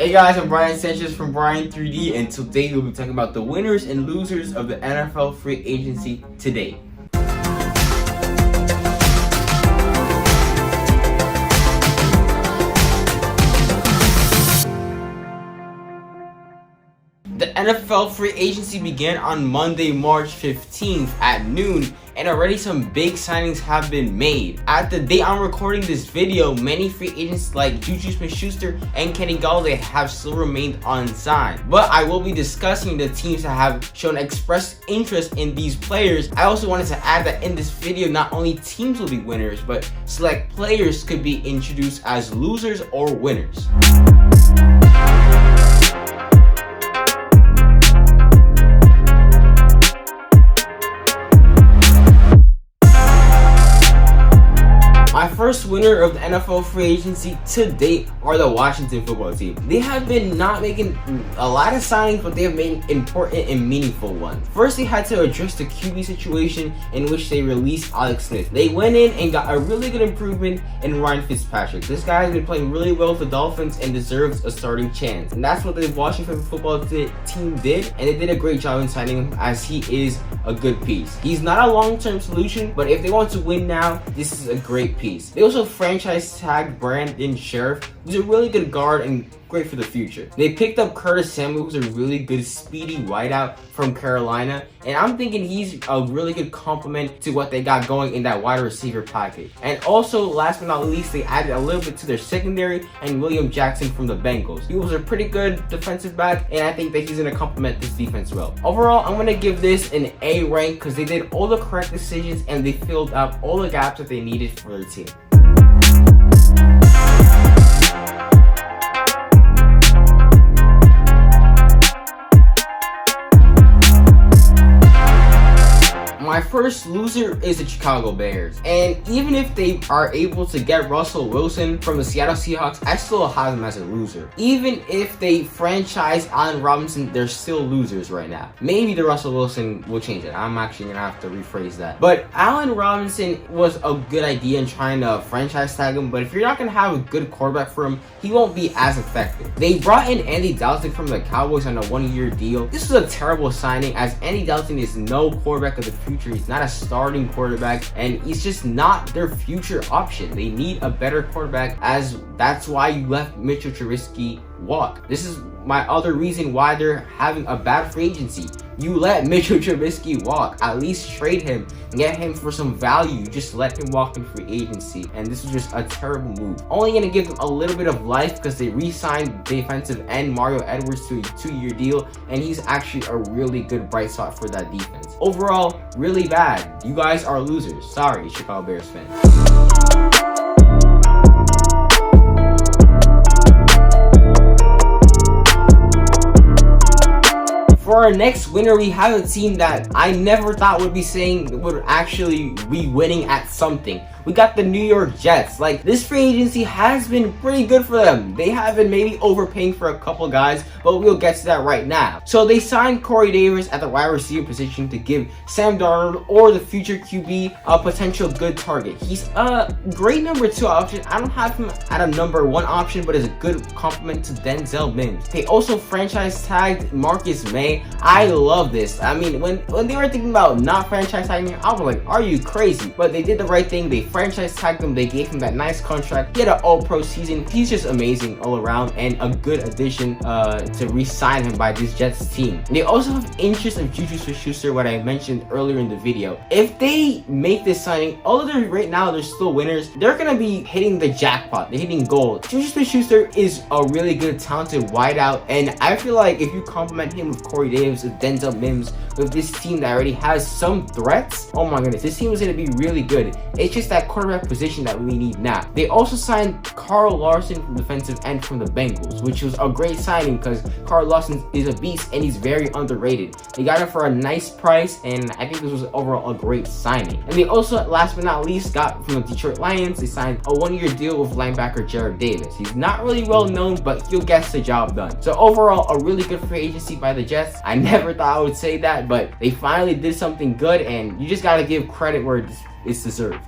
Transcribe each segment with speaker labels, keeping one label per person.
Speaker 1: Hey guys, I'm Brian Sanchez from Brian 3D, and today we'll be talking about the winners and losers of the NFL free agency today. The NFL free agency began on Monday, March 15th at noon, and already some big signings have been made. At the date I'm recording this video, many free agents like Juju Smith-Schuster and Kenny Golladay have still remained unsigned. But I will be discussing the teams that have shown expressed interest in these players. I also wanted to add that in this video, not only teams will be winners, but select players could be introduced as losers or winners. My first winner of the NFL free agency to date are the Washington football team. They have been not making a lot of signings, but they have made important and meaningful ones. First, they had to address the QB situation in which they released Alex Smith. They went in and got a really good improvement in Ryan Fitzpatrick. This guy has been playing really well with the Dolphins and deserves a starting chance. And that's what the Washington football team did, and they did a great job in signing him as he is a good piece. He's not a long-term solution, but if they want to win now, this is a great piece. They also franchise tagged Brandon Scherff, who's a really good guard and great for the future. They picked up Curtis Samuel, who's a really good speedy wideout from Carolina, and I'm thinking he's a really good complement to what they got going in that wide receiver package. And also, last but not least, they added a little bit to their secondary and William Jackson from the Bengals. He was a pretty good defensive back, and I think that he's going to complement this defense well. Overall, I'm going to give this an A rank because they did all the correct decisions and they filled out all the gaps that they needed for their team. My first loser is the Chicago Bears, and even if they are able to get Russell Wilson from the Seattle Seahawks, I still have them as a loser. Even if they franchise Allen Robinson, they're still losers right now. Maybe the Russell Wilson will change it. I'm actually gonna have to rephrase that. But Allen Robinson was a good idea in trying to franchise tag him, but if you're not gonna have a good quarterback for him, he won't be as effective. They brought in Andy Dalton from the Cowboys on a one-year deal. This was a terrible signing as Andy Dalton is no quarterback of the future. He's not a starting quarterback, and he's just not their future option. They need a better quarterback, as that's why you left Mitchell Trubisky walk. This is my other reason why they're having a bad free agency. You let Mitchell Trubisky walk. At least trade him and get him for some value. Just let him walk in free agency, and this was just a terrible move. Only gonna give them a little bit of life because they re-signed defensive end Mario Edwards to a 2-year deal, and he's actually a really good bright spot for that defense. Overall, really bad. You guys are losers. Sorry, Chicago Bears fans. For our next winner, we have a team that I never thought would be saying would actually be winning at something. We got the New York Jets. Like, this free agency has been pretty good for them. They have been maybe overpaying for a couple guys, but we'll get to that right now. So they signed Corey Davis at the wide receiver position to give Sam Darnold or the future QB a potential good target. He's a great number 2 option. I don't have him at a number 1 option, but is a good complement to Denzel Mims. They also franchise tagged Marcus Maye. I love this. I mean, when they were thinking about not franchise tagging him, I was like, are you crazy? But they did the right thing. They franchise tagged him. They gave him that nice contract. He had an all-pro season. He's just amazing all around and a good addition to re-sign him by this Jets team. They also have interest of Juju Smith-Schuster, what I mentioned earlier in the video. If they make this signing, although right now they're still winners, they're gonna be hitting the jackpot. They're hitting gold. Juju Smith-Schuster is a really good, talented wideout, and I feel like if you complement him with Corey Davis, with Denzel Mims, with this team that already has some threats, oh my goodness, this team is gonna be really good. It's just that quarterback position that we need now. They also signed Carl Lawson from defensive end from the Bengals, which was a great signing because Carl Lawson is a beast and he's very underrated. They got him for a nice price, and I think this was overall a great signing. And they also, last but not least, got from the Detroit Lions, they signed a 1-year deal with linebacker Jarrad Davis. He's not really well known, but he'll get the job done. So overall, a really good free agency by the Jets. I never thought I would say that, but they finally did something good, and you just gotta give credit where it's deserved.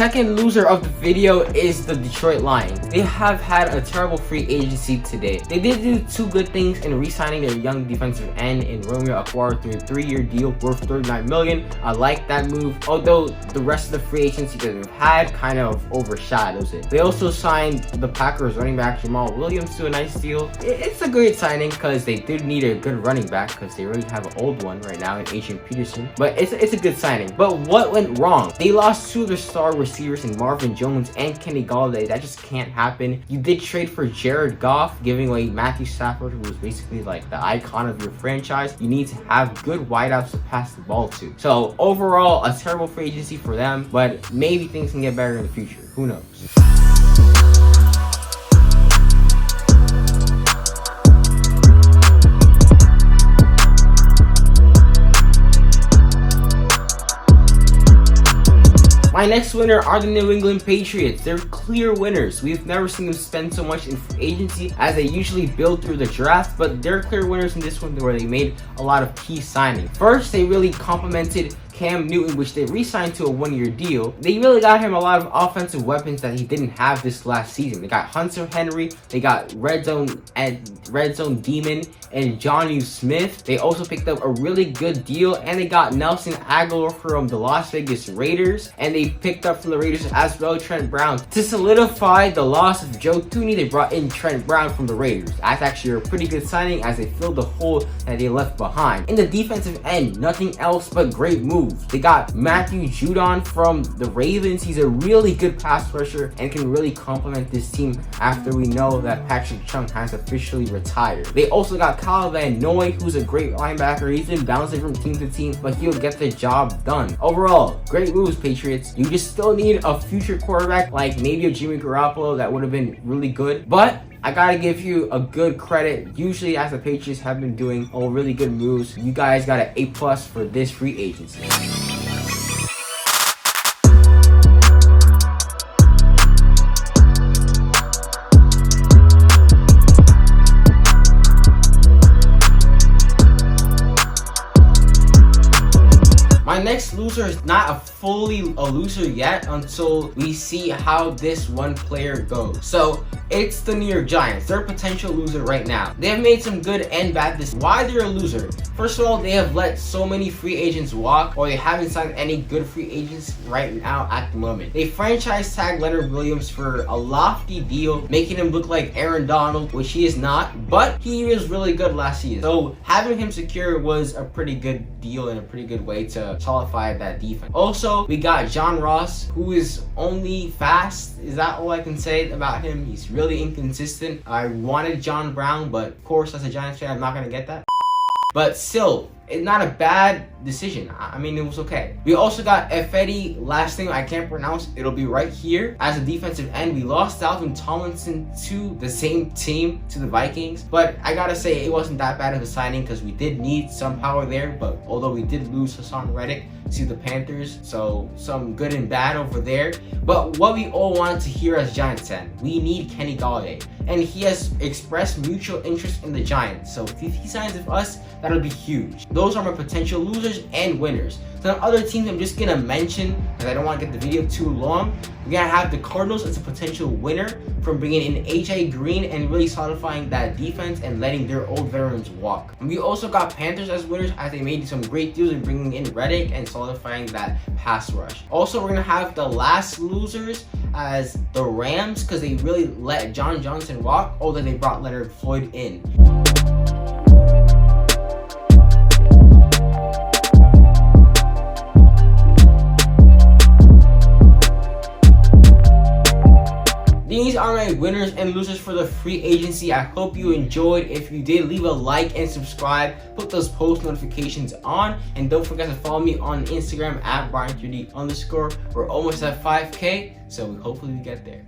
Speaker 1: second loser of the video is the Detroit Lions. They have had a terrible free agency today. They did do two good things in re-signing their young defensive end in Romeo Okwara through a 3-year deal worth $39 million. I like that move, although the rest of the free agency that we've had kind of overshadows it. They also signed the Packers running back Jamaal Williams to a nice deal. It's a great signing because they did need a good running back because they already have an old one right now in Adrian Peterson. But it's a good signing. But what went wrong? They lost two of their star receivers in Marvin Jones and Kenny Golladay. That just can't happen. You did trade for Jared Goff, giving away Matthew Stafford, who was basically like the icon of your franchise. You need to have good wideouts to pass the ball to. So overall, a terrible free agency for them, but maybe things can get better in the future. Who knows? My next winner are the New England Patriots. They're clear winners. We've never seen them spend so much in free agency as they usually build through the draft, but they're clear winners in this one where they made a lot of key signings. First, they really complemented Cam Newton, which they re-signed to a 1-year deal. They really got him a lot of offensive weapons that he didn't have this last season. They got Hunter Henry, they got Red Zone Demon, and Jonnu Smith. They also picked up a really good deal, and they got Nelson Aguilar from the Las Vegas Raiders, and they picked up from the Raiders as well Trent Brown. To solidify the loss of Joe Thuney, they brought in Trent Brown from the Raiders. That's actually a pretty good signing as they filled the hole that they left behind. In the defensive end, nothing else but great moves. They got Matthew Judon from the Ravens. He's a really good pass rusher and can really complement this team after we know that Patrick Chung has officially retired. They also got Kyle Van Noy, who's a great linebacker. He's been bouncing from team to team, but he'll get the job done. Overall, great moves, Patriots. You just still need a future quarterback, like maybe a Jimmy Garoppolo. That would have been really good, but I gotta give you a good credit. Usually, as the Patriots have been doing all really good moves, you guys got an A+ for this free agency. My next loser is not fully a loser yet until we see how this one player goes. So it's the New York Giants. They're a potential loser right now. They have made some good and bad decisions. Why they're a loser? First of all, they have let so many free agents walk, or they haven't signed any good free agents right now at the moment. They franchise tagged Leonard Williams for a lofty deal, making him look like Aaron Donald, which he is not, but he was really good last season. So having him secure was a pretty good deal and a pretty good way to solidify that defense. Also, we got John Ross, who is only fast. Is that all I can say about him? He's really inconsistent. I wanted John Brown, but of course, as a Giants fan, I'm not gonna get that. But still, it's not a bad decision. I mean, it was okay. We also got Efedi, last name I can't pronounce. It'll be right here. As a defensive end, we lost Dalvin Tomlinson to the same team, to the Vikings. But I gotta say, it wasn't that bad of a signing because we did need some power there. But although we did lose Hassan Reddick to the Panthers, so some good and bad over there. But what we all wanted to hear as Giants fans, we need Kenny Golladay. And he has expressed mutual interest in the Giants. So if he signs with us, that'll be huge. Those are my potential losers and winners. Some other teams I'm just gonna mention, because I don't want to get the video too long. We're gonna have the Cardinals as a potential winner from bringing in AJ Green and really solidifying that defense and letting their old veterans walk. And we also got Panthers as winners as they made some great deals in bringing in Reddick and solidifying that pass rush. Also, we're gonna have the last losers as the Rams because they really let John Johnson walk, although they brought Leonard Floyd in. These are my winners and losers for the free agency. I hope you enjoyed. If you did, leave a like and subscribe. Put those post notifications on. And don't forget to follow me on Instagram at Brian3D_. We're almost at 5K, so hopefully we get there.